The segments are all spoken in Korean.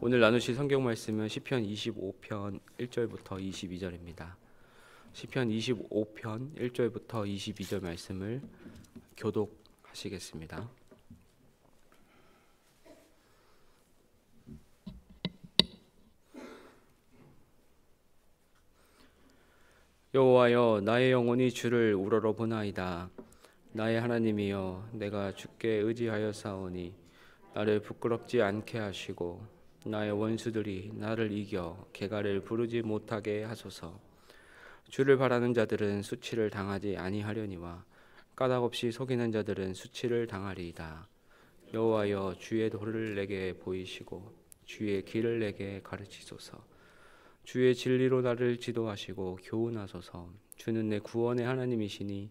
오늘 나누실 성경 말씀은 시편 25편 1절부터 22절입니다. 시편 25편 1절부터 22절 말씀을 교독하시겠습니다. 여호와여, 나의 영혼이 주를 우러러 보나이다. 나의 하나님이여, 내가 주께 의지하였사오니 나를 부끄럽지 않게 하시고 나의 원수들이 나를 이겨 개가를 부르지 못하게 하소서. 주를 바라는 자들은 수치를 당하지 아니하려니와 까닭없이 속이는 자들은 수치를 당하리이다. 여호와여, 주의 도를 내게 보이시고 주의 길을 내게 가르치소서. 주의 진리로 나를 지도하시고 교훈하소서. 주는 내 구원의 하나님이시니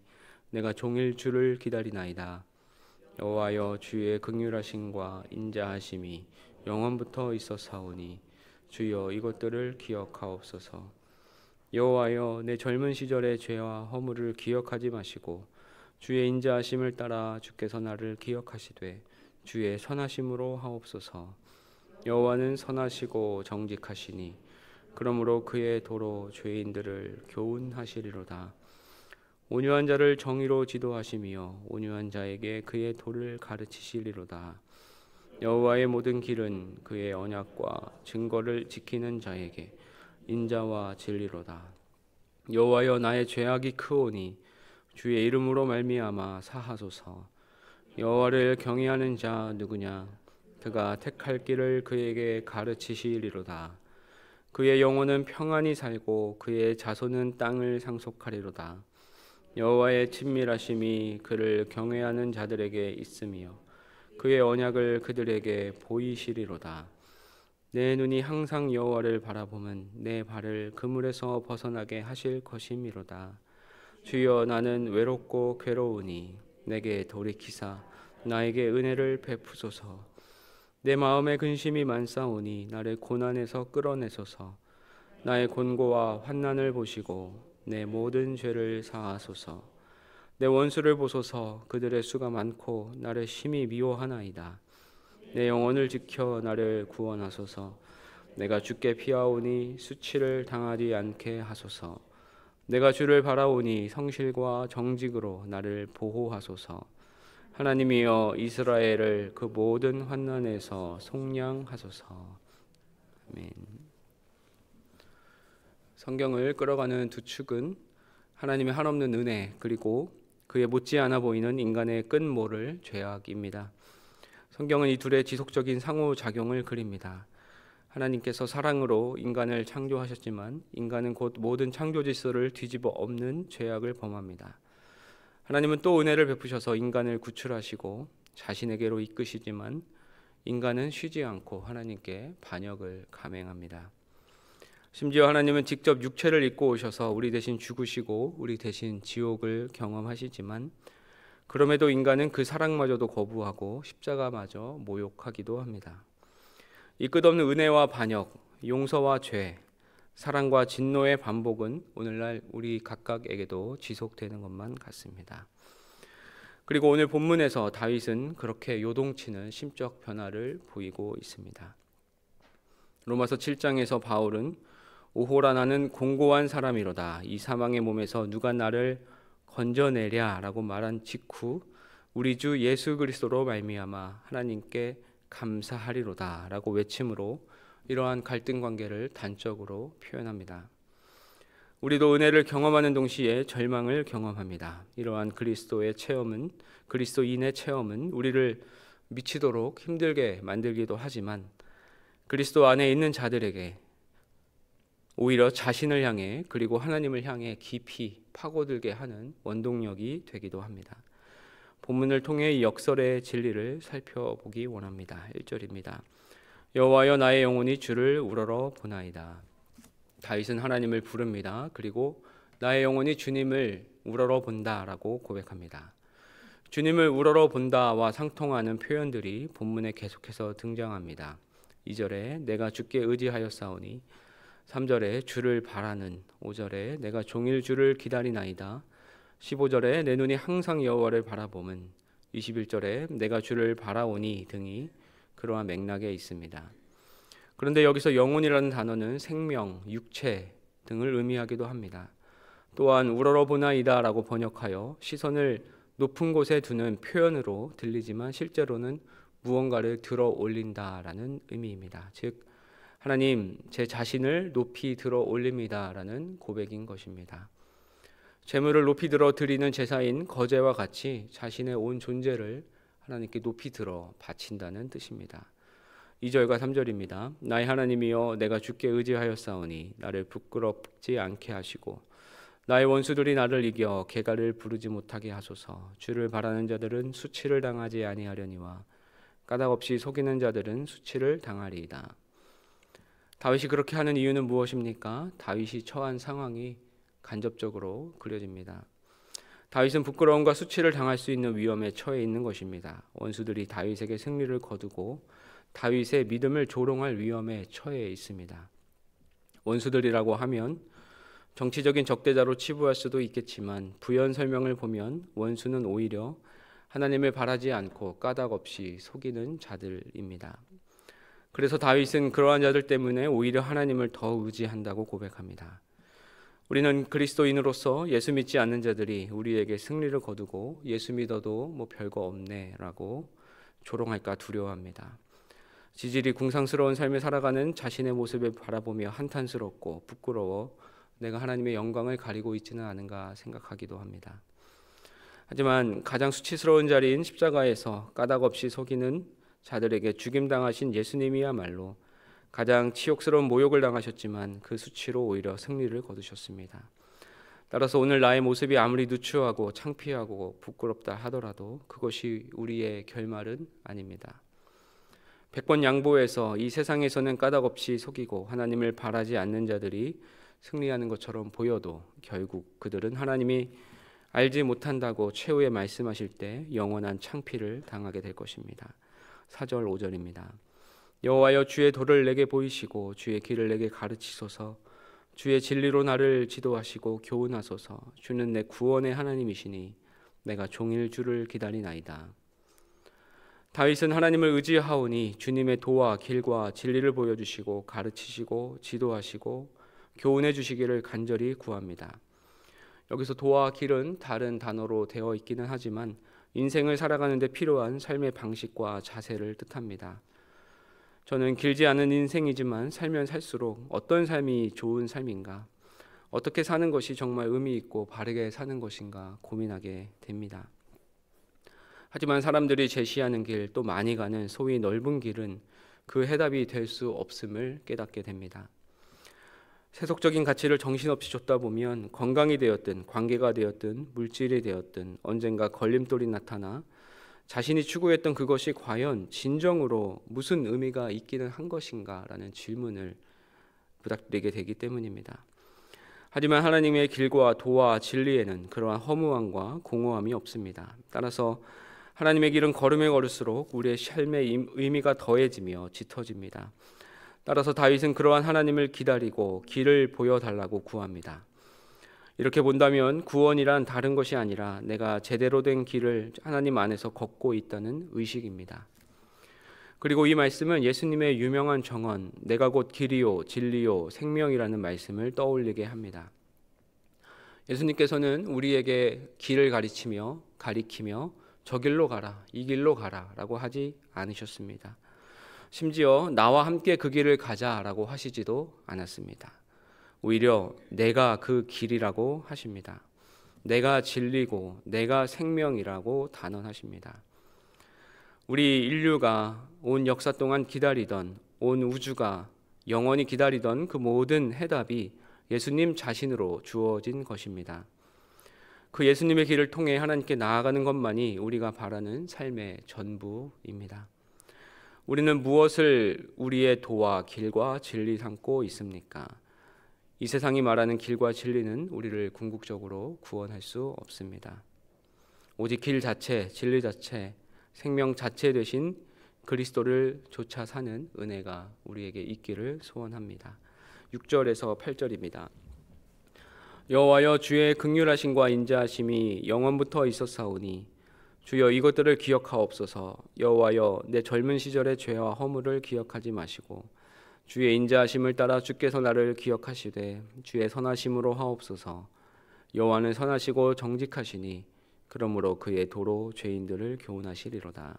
내가 종일 주를 기다리나이다. 여호와여, 주의 긍휼하심과 인자하심이 영원부터 있었사오니 주여 이것들을 기억하옵소서. 여호와여, 내 젊은 시절의 죄와 허물을 기억하지 마시고 주의 인자하심을 따라 주께서 나를 기억하시되 주의 선하심으로 하옵소서. 여호와는 선하시고 정직하시니 그러므로 그의 도로 죄인들을 교훈하시리로다. 온유한 자를 정의로 지도하시며 온유한 자에게 그의 도를 가르치시리로다. 여호와의 모든 길은 그의 언약과 증거를 지키는 자에게 인자와 진리로다. 여호와여, 나의 죄악이 크오니 주의 이름으로 말미암아 사하소서. 여호와를 경외하는 자 누구냐? 그가 택할 길을 그에게 가르치시리로다. 그의 영혼은 평안히 살고 그의 자손은 땅을 상속하리로다. 여호와의 친밀하심이 그를 경외하는 자들에게 있으며 그의 언약을 그들에게 보이시리로다. 내 눈이 항상 여호와를 바라보면 내 발을 그물에서 벗어나게 하실 것이미로다. 주여, 나는 외롭고 괴로우니 내게 돌이키사 나에게 은혜를 베푸소서. 내 마음에 근심이 많사오니 나를 고난에서 끌어내소서. 나의 곤고와 환난을 보시고 내 모든 죄를 사하소서. 내 원수를 보소서. 그들의 수가 많고 나를 심히 미워하나이다. 내 영혼을 지켜 나를 구원하소서. 내가 주께 피하오니 수치를 당하지 않게 하소서. 내가 주를 바라오니 성실과 정직으로 나를 보호하소서. 하나님이여, 이스라엘을 그 모든 환난에서 속량하소서. 아멘. 성경을 끌어가는 두 축은 하나님의 한없는 은혜, 그리고 그에 못지않아 보이는 인간의 끈모를 죄악입니다. 성경은 이 둘의 지속적인 상호작용을 그립니다. 하나님께서 사랑으로 인간을 창조하셨지만 인간은 곧 모든 창조 질서를 뒤집어 엎는 죄악을 범합니다. 하나님은 또 은혜를 베푸셔서 인간을 구출하시고 자신에게로 이끄시지만 인간은 쉬지 않고 하나님께 반역을 감행합니다. 심지어 하나님은 직접 육체를 입고 오셔서 우리 대신 죽으시고 우리 대신 지옥을 경험하시지만 그럼에도 인간은 그 사랑마저도 거부하고 십자가마저 모욕하기도 합니다. 이 끝없는 은혜와 반역, 용서와 죄, 사랑과 진노의 반복은 오늘날 우리 각각에게도 지속되는 것만 같습니다. 그리고 오늘 본문에서 다윗은 그렇게 요동치는 심적 변화를 보이고 있습니다. 로마서 7장에서 바울은 오호라, 나는 공고한 사람이로다. 이 사망의 몸에서 누가 나를 건져내랴 라고 말한 직후 우리 주 예수 그리스도로 말미암아 하나님께 감사하리로다 라고 외침으로 이러한 갈등 관계를 단적으로 표현합니다. 우리도 은혜를 경험하는 동시에 절망을 경험합니다. 이러한 그리스도인의 체험은 우리를 미치도록 힘들게 만들기도 하지만 그리스도 안에 있는 자들에게 오히려 자신을 향해 그리고 하나님을 향해 깊이 파고들게 하는 원동력이 되기도 합니다. 본문을 통해 이 역설의 진리를 살펴보기 원합니다. 1절입니다. 여호와여, 나의 영혼이 주를 우러러 보나이다. 다윗은 하나님을 부릅니다. 그리고 나의 영혼이 주님을 우러러 본다라고 고백합니다. 주님을 우러러 본다와 상통하는 표현들이 본문에 계속해서 등장합니다. 2절에 내가 주께 의지하였사오니, 3절에 주를 바라는, 5절에 내가 종일 주를 기다리나이다, 15절에 내 눈이 항상 여호와를 바라봄은, 21절에 내가 주를 바라오니 등이 그러한 맥락에 있습니다. 그런데 여기서 영혼이라는 단어는 생명, 육체 등을 의미하기도 합니다. 또한 우러러보나이다라고 번역하여 시선을 높은 곳에 두는 표현으로 들리지만 실제로는 무언가를 들어 올린다라는 의미입니다. 즉 하나님, 제 자신을 높이 들어 올립니다라는 고백인 것입니다. 재물을 높이 들어 드리는 제사인 거제와 같이 자신의 온 존재를 하나님께 높이 들어 바친다는 뜻입니다. 2절과 3절입니다. 나의 하나님이여, 내가 주께 의지하였사오니 나를 부끄럽지 않게 하시고 나의 원수들이 나를 이겨 개가를 부르지 못하게 하소서. 주를 바라는 자들은 수치를 당하지 아니하려니와 까닭없이 속이는 자들은 수치를 당하리이다. 다윗이 그렇게 하는 이유는 무엇입니까? 다윗이 처한 상황이 간접적으로 그려집니다. 다윗은 부끄러움과 수치를 당할 수 있는 위험에 처해 있는 것입니다. 원수들이 다윗에게 승리를 거두고 다윗의 믿음을 조롱할 위험에 처해 있습니다. 원수들이라고 하면 정치적인 적대자로 치부할 수도 있겠지만 부연 설명을 보면 원수는 오히려 하나님을 바라지 않고 까닭없이 속이는 자들입니다. 그래서 다윗은 그러한 자들 때문에 오히려 하나님을 더 의지한다고 고백합니다. 우리는 그리스도인으로서 예수 믿지 않는 자들이 우리에게 승리를 거두고 예수 믿어도 뭐 별거 없네라고 조롱할까 두려워합니다. 지질이 궁상스러운 삶을 살아가는 자신의 모습을 바라보며 한탄스럽고 부끄러워 내가 하나님의 영광을 가리고 있지는 않은가 생각하기도 합니다. 하지만 가장 수치스러운 자리인 십자가에서 까닭없이 속이는 자들에게 죽임당하신 예수님이야말로 가장 치욕스러운 모욕을 당하셨지만 그 수치로 오히려 승리를 거두셨습니다. 따라서 오늘 나의 모습이 아무리 누추하고 창피하고 부끄럽다 하더라도 그것이 우리의 결말은 아닙니다. 100번 양보해서 이 세상에서는 까닭없이 속이고 하나님을 바라지 않는 자들이 승리하는 것처럼 보여도 결국 그들은 하나님이 알지 못한다고 최후에 말씀하실 때 영원한 창피를 당하게 될 것입니다. 4절 5절입니다. 여호와여, 주의 도를 내게 보이시고 주의 길을 내게 가르치소서. 주의 진리로 나를 지도하시고 교훈하소서. 주는 내 구원의 하나님이시니 내가 종일 주를 기다리나이다. 다윗은 하나님을 의지하오니 주님의 도와 길과 진리를 보여주시고 가르치시고 지도하시고 교훈해 주시기를 간절히 구합니다. 여기서 도와 길은 다른 단어로 되어 있기는 하지만 인생을 살아가는 데 필요한 삶의 방식과 자세를 뜻합니다. 저는 길지 않은 인생이지만 살면 살수록 어떤 삶이 좋은 삶인가, 어떻게 사는 것이 정말 의미 있고 바르게 사는 것인가 고민하게 됩니다. 하지만 사람들이 제시하는 길, 또 많이 가는 소위 넓은 길은 그 해답이 될 수 없음을 깨닫게 됩니다. 세속적인 가치를 정신없이 쫓다 보면 건강이 되었든 관계가 되었든 물질이 되었든 언젠가 걸림돌이 나타나 자신이 추구했던 그것이 과연 진정으로 무슨 의미가 있기는 한 것인가라는 질문을 부닥뜨리게 되기 때문입니다. 하지만 하나님의 길과 도와 진리에는 그러한 허무함과 공허함이 없습니다. 따라서 하나님의 길은 걸음에 걸을수록 우리의 삶의 의미가 더해지며 짙어집니다. 따라서 다윗은 그러한 하나님을 기다리고 길을 보여달라고 구합니다. 이렇게 본다면 구원이란 다른 것이 아니라 내가 제대로 된 길을 하나님 안에서 걷고 있다는 의식입니다. 그리고 이 말씀은 예수님의 유명한 정언, 내가 곧 길이요 진리요 생명이라는 말씀을 떠올리게 합니다. 예수님께서는 우리에게 길을 가리키며 저 길로 가라, 이 길로 가라 라고 하지 않으셨습니다. 심지어 나와 함께 그 길을 가자라고 하시지도 않았습니다. 오히려 내가 그 길이라고 하십니다. 내가 진리고 내가 생명이라고 단언하십니다. 우리 인류가 온 역사 동안 기다리던, 온 우주가 영원히 기다리던 그 모든 해답이 예수님 자신으로 주어진 것입니다. 그 예수님의 길을 통해 하나님께 나아가는 것만이 우리가 바라는 삶의 전부입니다. 우리는 무엇을 우리의 도와 길과 진리 삼고 있습니까? 이 세상이 말하는 길과 진리는 우리를 궁극적으로 구원할 수 없습니다. 오직 길 자체, 진리 자체, 생명 자체 되신 그리스도를 쫓아 사는 은혜가 우리에게 있기를 소원합니다. 6절에서 8절입니다. 여호와여, 주의 긍휼하심과 인자하심이 영원부터 있었사오니 주여 이것들을 기억하옵소서. 여호와여, 내 젊은 시절의 죄와 허물을 기억하지 마시고 주의 인자하심을 따라 주께서 나를 기억하시되 주의 선하심으로 하옵소서. 여호와는 선하시고 정직하시니 그러므로 그의 도로 죄인들을 교훈하시리로다.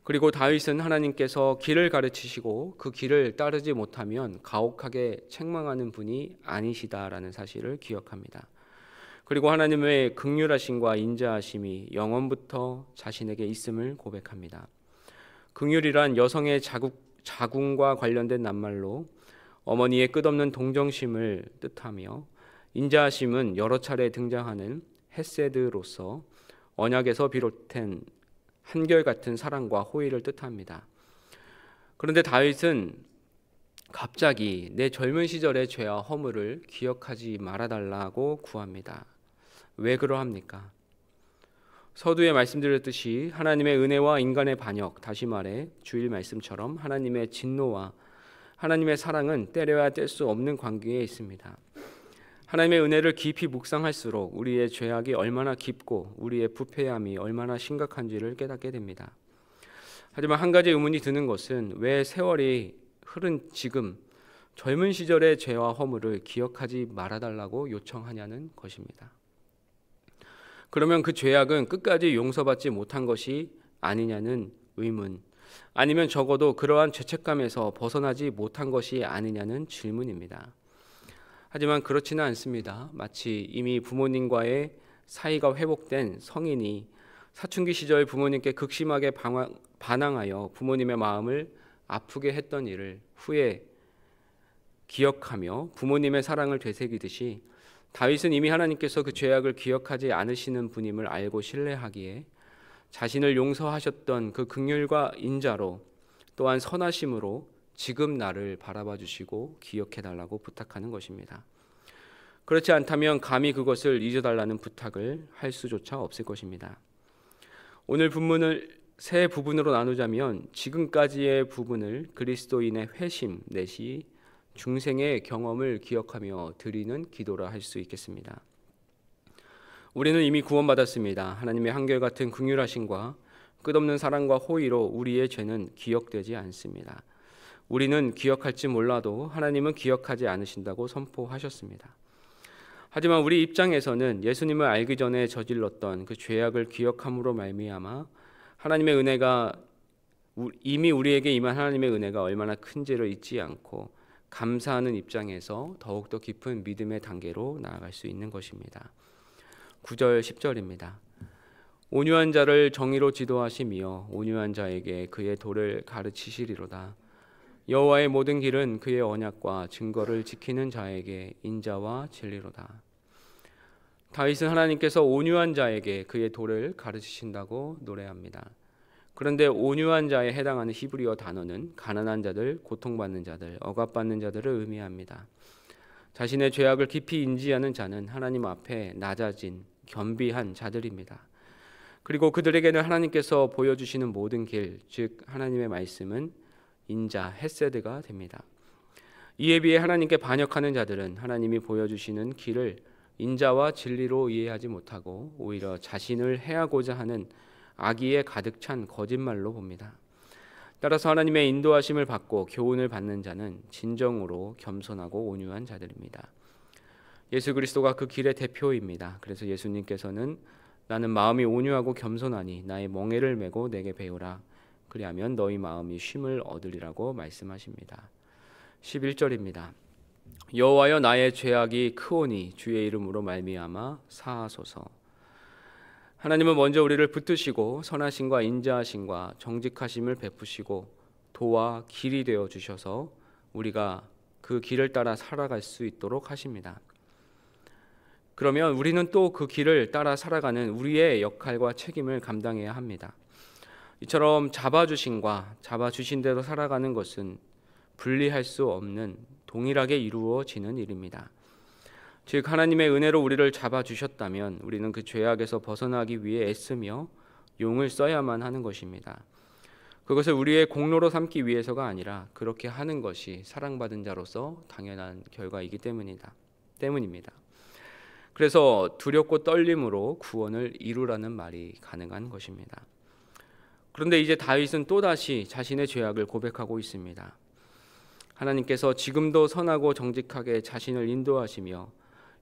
그리고 다윗은 하나님께서 길을 가르치시고 그 길을 따르지 못하면 가혹하게 책망하는 분이 아니시다라는 사실을 기억합니다. 그리고 하나님의 긍휼하심과 인자하심이 영원부터 자신에게 있음을 고백합니다. 긍휼이란 여성의 자궁과 관련된 낱말로 어머니의 끝없는 동정심을 뜻하며, 인자하심은 여러 차례 등장하는 헤세드로서 언약에서 비롯된 한결같은 사랑과 호의를 뜻합니다. 그런데 다윗은 갑자기 내 젊은 시절의 죄와 허물을 기억하지 말아달라고 구합니다. 왜 그러합니까? 서두에 말씀드렸듯이 하나님의 은혜와 인간의 반역, 다시 말해 주일 말씀처럼 하나님의 진노와 하나님의 사랑은 때려야 뗄 수 없는 관계에 있습니다. 하나님의 은혜를 깊이 묵상할수록 우리의 죄악이 얼마나 깊고 우리의 부패함이 얼마나 심각한지를 깨닫게 됩니다. 하지만 한 가지 의문이 드는 것은 왜 세월이 흐른 지금 젊은 시절의 죄와 허물을 기억하지 말아달라고 요청하냐는 것입니다. 그러면 그 죄악은 끝까지 용서받지 못한 것이 아니냐는 의문, 아니면 적어도 그러한 죄책감에서 벗어나지 못한 것이 아니냐는 질문입니다. 하지만 그렇지는 않습니다. 마치 이미 부모님과의 사이가 회복된 성인이 사춘기 시절 부모님께 극심하게 반항하여 부모님의 마음을 아프게 했던 일을 후에 기억하며 부모님의 사랑을 되새기듯이, 다윗은 이미 하나님께서 그 죄악을 기억하지 않으시는 분임을 알고 신뢰하기에 자신을 용서하셨던 그 긍휼과 인자로, 또한 선하심으로 지금 나를 바라봐 주시고 기억해 달라고 부탁하는 것입니다. 그렇지 않다면 감히 그것을 잊어달라는 부탁을 할 수조차 없을 것입니다. 오늘 본문을 세 부분으로 나누자면 지금까지의 부분을 그리스도인의 회심 내시 중생의 경험을 기억하며 드리는 기도라 할 수 있겠습니다. 우리는 이미 구원받았습니다. 하나님의 한결같은 긍휼하심과 끝없는 사랑과 호의로 우리의 죄는 기억되지 않습니다. 우리는 기억할지 몰라도 하나님은 기억하지 않으신다고 선포하셨습니다. 하지만 우리 입장에서는 예수님을 알기 전에 저질렀던 그 죄악을 기억함으로 말미암아 하나님의 은혜가, 이미 우리에게 임한 하나님의 은혜가 얼마나 큰지를 잊지 않고 감사하는 입장에서 더욱더 깊은 믿음의 단계로 나아갈 수 있는 것입니다. 9절 10절입니다. 온유한 자를 정의로 지도하시며 온유한 자에게 그의 도를 가르치시리로다. 여호와의 모든 길은 그의 언약과 증거를 지키는 자에게 인자와 진리로다. 다윗은 하나님께서 온유한 자에게 그의 도를 가르치신다고 노래합니다. 그런데 온유한 자에 해당하는 히브리어 단어는 가난한 자들, 고통받는 자들, 억압받는 자들을 의미합니다. 자신의 죄악을 깊이 인지하는 자는 하나님 앞에 낮아진, 겸비한 자들입니다. 그리고 그들에게는 하나님께서 보여주시는 모든 길, 즉 하나님의 말씀은 인자, 헤세드가 됩니다. 이에 비해 하나님께 반역하는 자들은 하나님이 보여주시는 길을 인자와 진리로 이해하지 못하고 오히려 자신을 해하고자 하는 악의에 가득 찬 거짓말로 봅니다. 따라서 하나님의 인도하심을 받고 교훈을 받는 자는 진정으로 겸손하고 온유한 자들입니다. 예수 그리스도가 그 길의 대표입니다. 그래서 예수님께서는 나는 마음이 온유하고 겸손하니 나의 멍에를 메고 내게 배우라. 그리하면 너희 마음이 쉼을 얻으리라고 말씀하십니다. 11절입니다. 여호와여 나의 죄악이 크오니 주의 이름으로 말미암아 사하소서. 하나님은 먼저 우리를 붙드시고 선하심과 인자하심과 정직하심을 베푸시고 도와 길이 되어 주셔서 우리가 그 길을 따라 살아갈 수 있도록 하십니다. 그러면 우리는 또 그 길을 따라 살아가는 우리의 역할과 책임을 감당해야 합니다. 이처럼 잡아주심과 잡아주신 대로 살아가는 것은 분리할 수 없는 동일하게 이루어지는 일입니다. 즉 하나님의 은혜로 우리를 잡아주셨다면 우리는 그 죄악에서 벗어나기 위해 애쓰며 용을 써야만 하는 것입니다. 그것을 우리의 공로로 삼기 위해서가 아니라 그렇게 하는 것이 사랑받은 자로서 당연한 결과이기 때문입니다. 그래서 두렵고 떨림으로 구원을 이루라는 말이 가능한 것입니다. 그런데 이제 다윗은 또다시 자신의 죄악을 고백하고 있습니다. 하나님께서 지금도 선하고 정직하게 자신을 인도하시며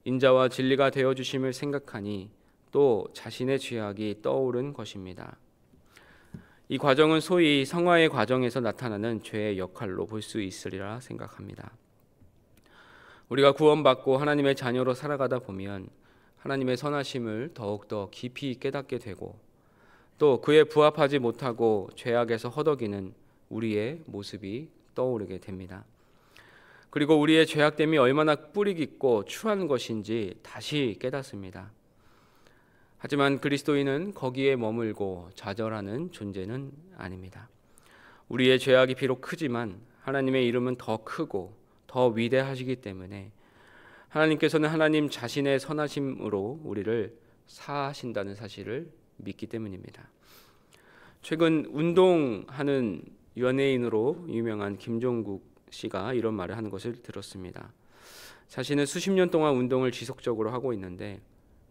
인자와 진리가 되어주심을 생각하니 또 자신의 죄악이 떠오른 것입니다. 이 과정은 소위 성화의 과정에서 나타나는 죄의 역할로 볼 수 있으리라 생각합니다. 우리가 구원받고 하나님의 자녀로 살아가다 보면 하나님의 선하심을 더욱더 깊이 깨닫게 되고 또 그에 부합하지 못하고 죄악에서 허덕이는 우리의 모습이 떠오르게 됩니다. 그리고 우리의 죄악됨이 얼마나 뿌리 깊고 추한 것인지 다시 깨닫습니다. 하지만 그리스도인은 거기에 머물고 좌절하는 존재는 아닙니다. 우리의 죄악이 비록 크지만 하나님의 이름은 더 크고 더 위대하시기 때문에 하나님께서는 하나님 자신의 선하심으로 우리를 사하신다는 사실을 믿기 때문입니다. 최근 운동하는 연예인으로 유명한 김종국 씨가 이런 말을 하는 것을 들었습니다. 자신은 수십 년 동안 운동을 지속적으로 하고 있는데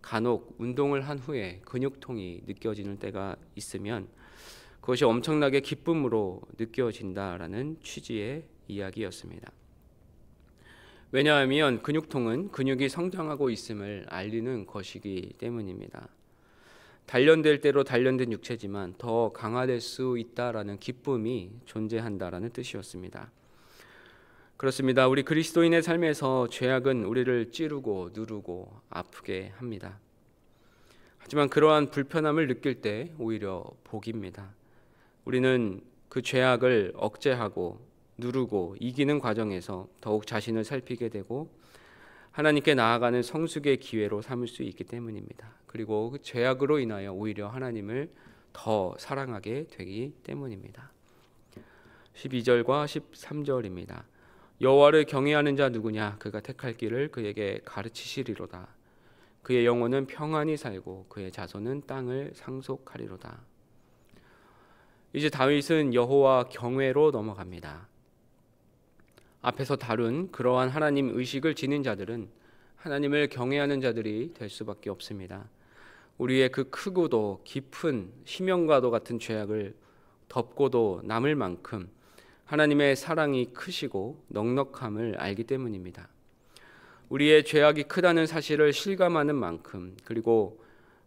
간혹 운동을 한 후에 근육통이 느껴지는 때가 있으면 그것이 엄청나게 기쁨으로 느껴진다라는 취지의 이야기였습니다. 왜냐하면 근육통은 근육이 성장하고 있음을 알리는 것이기 때문입니다. 단련될 대로 단련된 육체지만 더 강화될 수 있다라는 기쁨이 존재한다라는 뜻이었습니다. 그렇습니다. 우리 그리스도인의 삶에서 죄악은 우리를 찌르고 누르고 아프게 합니다. 하지만 그러한 불편함을 느낄 때 오히려 복입니다. 우리는 그 죄악을 억제하고 누르고 이기는 과정에서 더욱 자신을 살피게 되고 하나님께 나아가는 성숙의 기회로 삼을 수 있기 때문입니다. 그리고 그 죄악으로 인하여 오히려 하나님을 더 사랑하게 되기 때문입니다. 12절과 13절입니다. 여호와를 경외하는 자 누구냐? 그가 택할 길을 그에게 가르치시리로다. 그의 영혼은 평안히 살고 그의 자손은 땅을 상속하리로다. 이제 다윗은 여호와 경외로 넘어갑니다. 앞에서 다룬 그러한 하나님 의식을 지닌 자들은 하나님을 경외하는 자들이 될 수밖에 없습니다. 우리의 그 크고도 깊은 심연과도 같은 죄악을 덮고도 남을 만큼 하나님의 사랑이 크시고 넉넉함을 알기 때문입니다. 우리의 죄악이 크다는 사실을 실감하는 만큼 그리고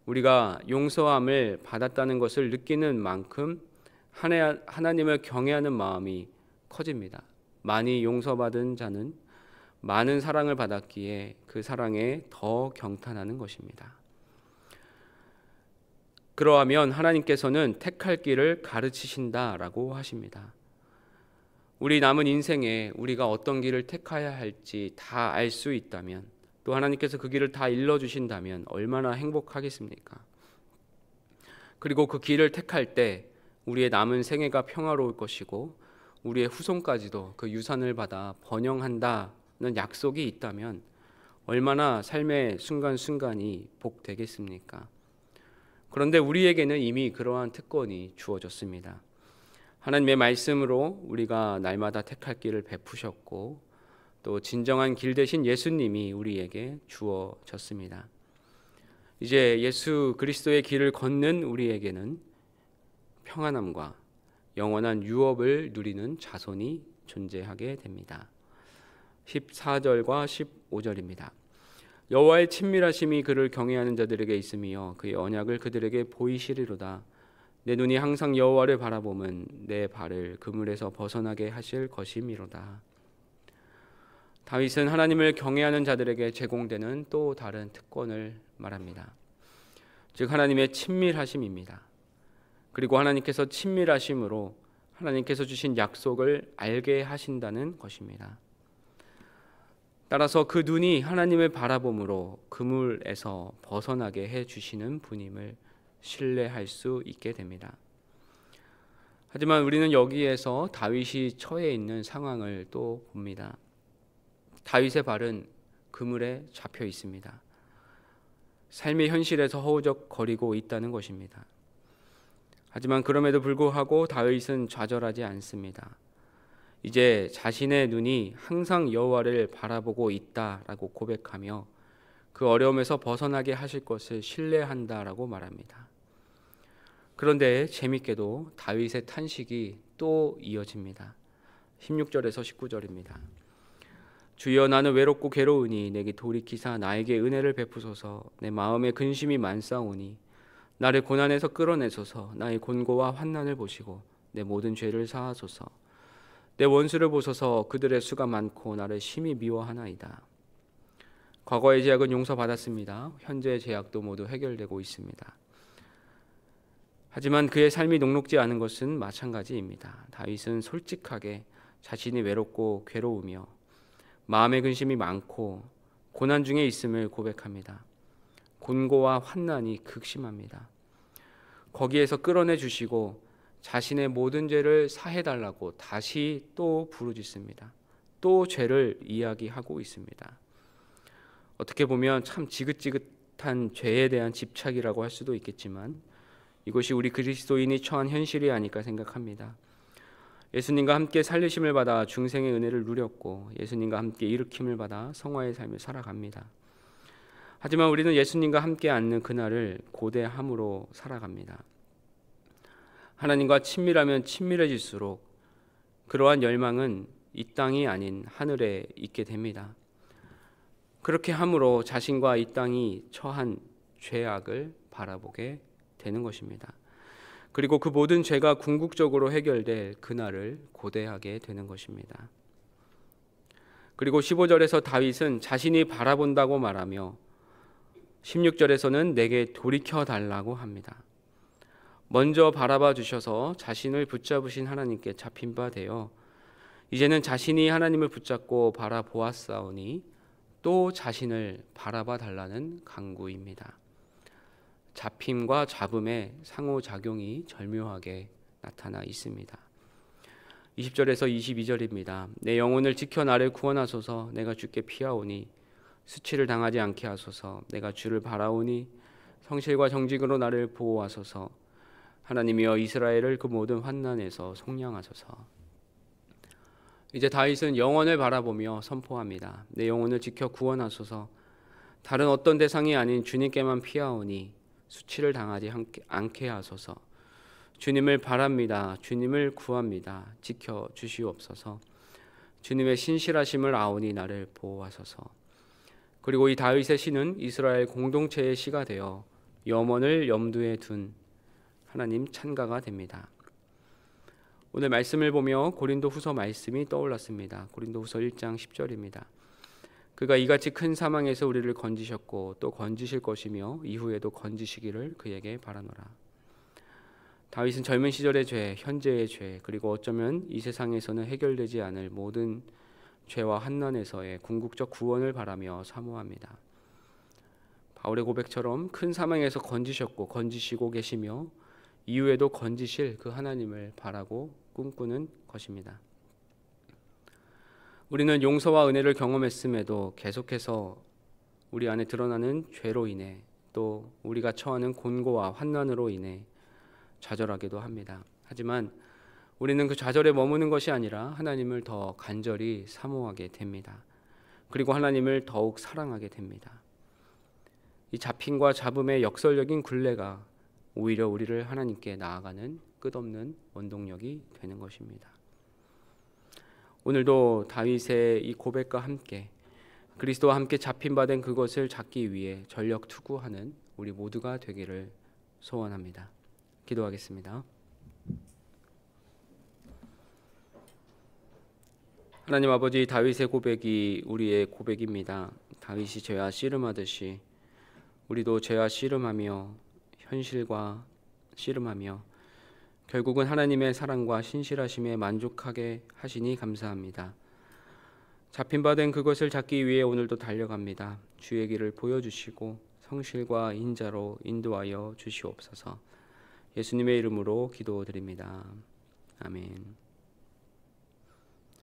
우리가 용서함을 받았다는 것을 느끼는 만큼 하나님을 경외하는 마음이 커집니다. 많이 용서받은 자는 많은 사랑을 받았기에 그 사랑에 더 경탄하는 것입니다. 그러하면 하나님께서는 택할 길을 가르치신다라고 하십니다. 우리 남은 인생에 우리가 어떤 길을 택해야 할지 다 알 수 있다면 또 하나님께서 그 길을 다 일러주신다면 얼마나 행복하겠습니까? 그리고 그 길을 택할 때 우리의 남은 생애가 평화로울 것이고 우리의 후손까지도 그 유산을 받아 번영한다는 약속이 있다면 얼마나 삶의 순간순간이 복되겠습니까? 그런데 우리에게는 이미 그러한 특권이 주어졌습니다. 하나님의 말씀으로 우리가 날마다 택할 길을 베푸셨고 또 진정한 길 대신 예수님이 우리에게 주어졌습니다. 이제 예수 그리스도의 길을 걷는 우리에게는 평안함과 영원한 유업을 누리는 자손이 존재하게 됩니다. 14절과 15절입니다. 여호와의 친밀하심이 그를 경외하는 자들에게 있으며 그의 언약을 그들에게 보이시리로다. 내 눈이 항상 여호와를 바라보면 내 발을 그물에서 벗어나게 하실 것이미로다. 다윗은 하나님을 경외하는 자들에게 제공되는 또 다른 특권을 말합니다. 즉 하나님의 친밀하심입니다. 그리고 하나님께서 친밀하심으로 하나님께서 주신 약속을 알게 하신다는 것입니다. 따라서 그 눈이 하나님을 바라봄으로 그물에서 벗어나게 해주시는 분임을 신뢰할 수 있게 됩니다. 하지만 우리는 여기에서 다윗이 처해 있는 상황을 또 봅니다. 다윗의 발은 그물에 잡혀 있습니다. 삶의 현실에서 허우적거리고 있다는 것입니다. 하지만 그럼에도 불구하고 다윗은 좌절하지 않습니다. 이제 자신의 눈이 항상 여호와를 바라보고 있다라고 고백하며 그 어려움에서 벗어나게 하실 것을 신뢰한다라고 말합니다. 그런데 재밌게도 다윗의 탄식이 또 이어집니다. 16절에서 19절입니다. 주여 나는 외롭고 괴로우니 내게 돌이키사 나에게 은혜를 베푸소서. 내 마음에 근심이 많사오니 나를 고난에서 끌어내소서. 나의 곤고와 환난을 보시고 내 모든 죄를 사하소서. 내 원수를 보소서. 그들의 수가 많고 나를 심히 미워하나이다. 과거의 죄악은 용서받았습니다. 현재의 죄악도 모두 해결되고 있습니다. 하지만 그의 삶이 녹록지 않은 것은 마찬가지입니다. 다윗은 솔직하게 자신이 외롭고 괴로우며 마음의 근심이 많고 고난 중에 있음을 고백합니다. 곤고와 환난이 극심합니다. 거기에서 끌어내 주시고 자신의 모든 죄를 사해달라고 다시 또 부르짖습니다. 또 죄를 이야기하고 있습니다. 어떻게 보면 참 지긋지긋한 죄에 대한 집착이라고 할 수도 있겠지만 이것이 우리 그리스도인이 처한 현실이 아닐까 생각합니다. 예수님과 함께 살리심을 받아 중생의 은혜를 누렸고 예수님과 함께 일으킴을 받아 성화의 삶을 살아갑니다. 하지만 우리는 예수님과 함께 앉는 그날을 고대함으로 살아갑니다. 하나님과 친밀하면 친밀해질수록 그러한 열망은 이 땅이 아닌 하늘에 있게 됩니다. 그렇게 함으로 자신과 이 땅이 처한 죄악을 바라보게 되는 것입니다. 그리고 그 모든 죄가 궁극적으로 해결될 그날을 고대하게 되는 것입니다. 그리고 15절에서 다윗은 자신이 바라본다고 말하며 16절에서는 내게 돌이켜 달라고 합니다. 먼저 바라봐 주셔서 자신을 붙잡으신 하나님께 잡힌 바 되어 이제는 자신이 하나님을 붙잡고 바라보았사오니 또 자신을 바라봐 달라는 간구입니다. 잡힘과 잡음의 상호작용이 절묘하게 나타나 있습니다. 20절에서 22절입니다. 내 영혼을 지켜 나를 구원하소서. 내가 주께 피하오니 수치를 당하지 않게 하소서. 내가 주를 바라오니 성실과 정직으로 나를 보호하소서. 하나님이여 이스라엘을 그 모든 환난에서 속량하소서. 이제 다윗은 영혼을 바라보며 선포합니다. 내 영혼을 지켜 구원하소서. 다른 어떤 대상이 아닌 주님께만 피하오니 수치를 당하지 않게 하소서. 주님을 바랍니다. 주님을 구합니다. 지켜 주시옵소서. 주님의 신실하심을 아오니 나를 보호하소서. 그리고 이 다윗의 시는 이스라엘 공동체의 시가 되어 염원을 염두에 둔 하나님 찬가가 됩니다. 오늘 말씀을 보며 고린도후서 말씀이 떠올랐습니다. 고린도후서 1장 10절입니다. 그가 이같이 큰 사망에서 우리를 건지셨고 또 건지실 것이며 이후에도 건지시기를 그에게 바라노라. 다윗은 젊은 시절의 죄, 현재의 죄, 그리고 어쩌면 이 세상에서는 해결되지 않을 모든 죄와 환난에서의 궁극적 구원을 바라며 사모합니다. 바울의 고백처럼 큰 사망에서 건지셨고 건지시고 계시며 이후에도 건지실 그 하나님을 바라고 꿈꾸는 것입니다. 우리는 용서와 은혜를 경험했음에도 계속해서 우리 안에 드러나는 죄로 인해 또 우리가 처하는 곤고와 환난으로 인해 좌절하기도 합니다. 하지만 우리는 그 좌절에 머무는 것이 아니라 하나님을 더 간절히 사모하게 됩니다. 그리고 하나님을 더욱 사랑하게 됩니다. 이 잡힘과 잡음의 역설적인 굴레가 오히려 우리를 하나님께 나아가는 끝없는 원동력이 되는 것입니다. 오늘도 다윗의 이 고백과 함께 그리스도와 함께 잡힌바된 그것을 잡기 위해 전력 투구하는 우리 모두가 되기를 소원합니다. 기도하겠습니다. 하나님 아버지, 다윗의 고백이 우리의 고백입니다. 다윗이 죄와 씨름하듯이 우리도 죄와 씨름하며 현실과 씨름하며 결국은 하나님의 사랑과 신실하심에 만족하게 하시니 감사합니다. 잡힌 바 된 그것을 잡기 위해 오늘도 달려갑니다. 주의 길을 보여주시고 성실과 인자로 인도하여 주시옵소서. 예수님의 이름으로 기도드립니다. 아멘.